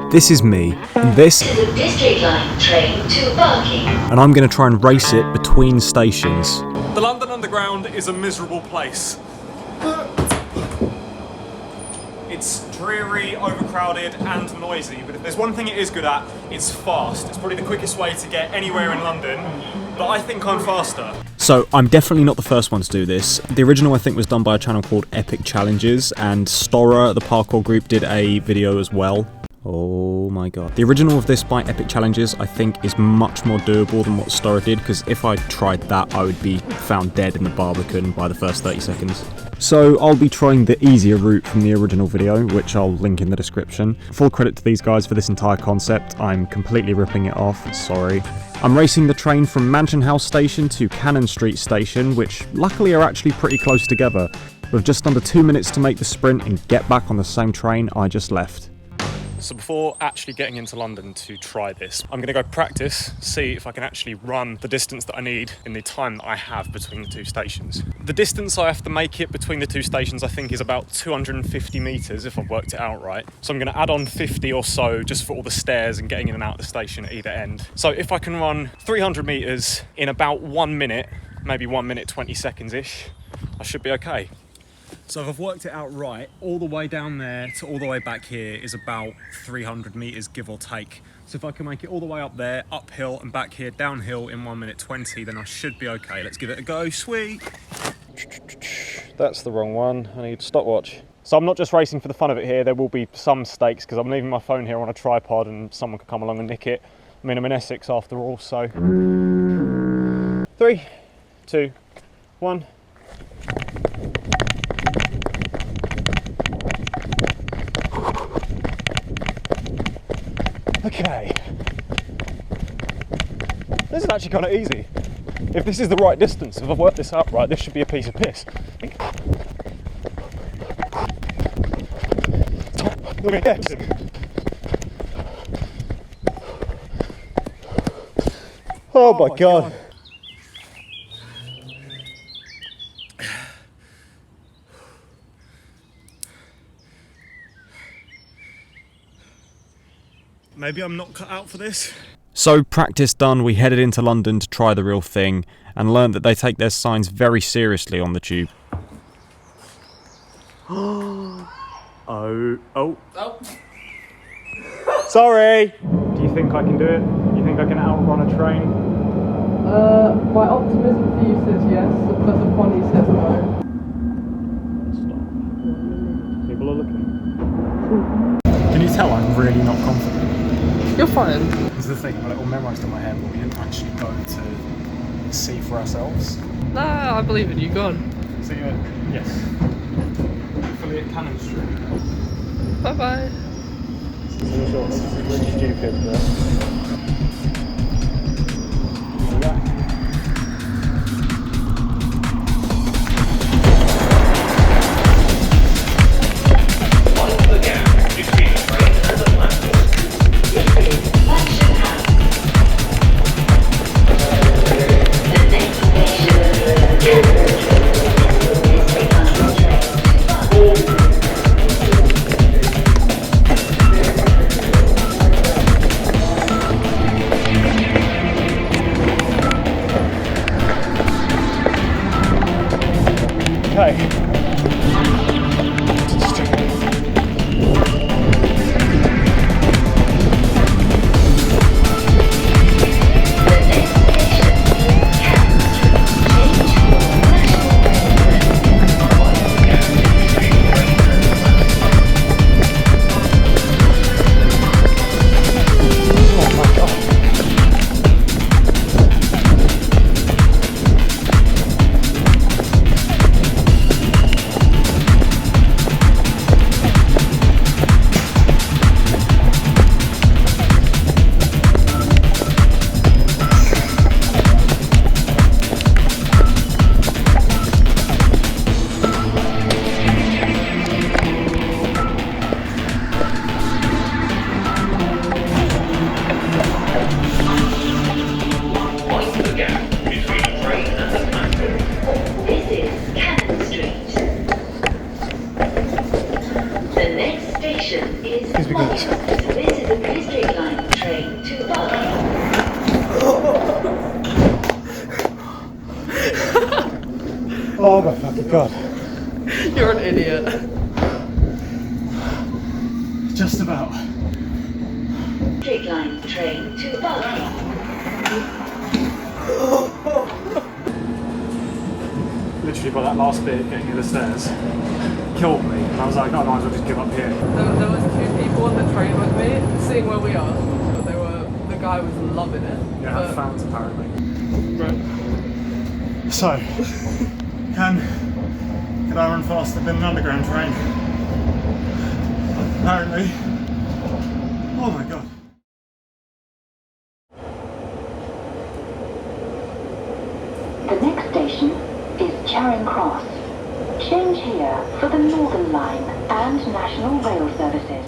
This is me, and this is a District Line train to Barking. And I'm going to try and race it between stations. The London Underground is a miserable place. It's dreary, overcrowded and noisy, but if there's one thing it is good at, it's fast. It's probably the quickest way to get anywhere in London, but I think I'm faster. So I'm definitely not the first one to do this. The original I think was done by a channel called Epic Challenges, and Stora, the parkour group, did a video as well. Oh my god. The original of this by Epic Challenges I think is much more doable than what Stora did, because if I tried that I would be found dead in the Barbican by the first 30 seconds. So I'll be trying the easier route from the original video, which I'll link in the description. Full credit to these guys for this entire concept. I'm completely ripping it off, sorry. I'm racing the train from Mansion House Station to Cannon Street Station, which luckily are actually pretty close together. With just under 2 minutes to make the sprint and get back on the same train I just left. So before actually getting into London to try this, I'm going to go practice, see if I can actually run the distance that I need in the time that I have between the two stations. The distance I have to make it between the two stations I think is about 250 metres if I've worked it out right. So I'm going to add on 50 or so just for all the stairs and getting in and out of the station at either end. So if I can run 300 metres in about 1 minute, maybe 1 minute 20 seconds-ish, I should be okay. So if I've worked it out right, all the way down there to all the way back here is about 300 metres, give or take. So if I can make it all the way up there, uphill and back here, downhill in 1 minute 20, then I should be okay. Let's give it a go, sweet. That's the wrong one, I need stopwatch. So I'm not just racing for the fun of it here, there will be some stakes because I'm leaving my phone here on a tripod and someone could come along and nick it. I mean, I'm in Essex after all, so. 3, 2, 1. Okay, this is actually kind of easy. If this is the right distance, if I've worked this out right, this should be a piece of piss. Look at this. Oh my god. Maybe I'm not cut out for this. So practice done, we headed into London to try the real thing and learned that they take their signs very seriously on the tube. Oh. Sorry! Do you think I can do it? Do you think I can outrun a train? My optimism for you says yes, but the funny says no. Stop. People are looking. Can you tell I'm really not confident? You're fine. This is the thing, I got it all memorised in my head, but we didn't actually go to see for ourselves. Nah, I believe in you, go on. See you, yes. Hopefully at Cannon Street. Bye bye. So short, this is really stupid, but... Yeah. Okay. The next station is the Straight Line train to Barking. Oh my fucking god. You're an idiot. Just about. Straight Line train to Barking. Literally by that last bit, getting to the stairs, killed me. And I was like, oh, I might as well just give up here. There was 2 people on the train with me, seeing where we are. But the guy was loving it. Yeah, but, fans apparently. Right. So, could I run faster than an underground train? Apparently. Oh my god. The next station is Charing Cross. Change here for the Northern Line and National Rail services.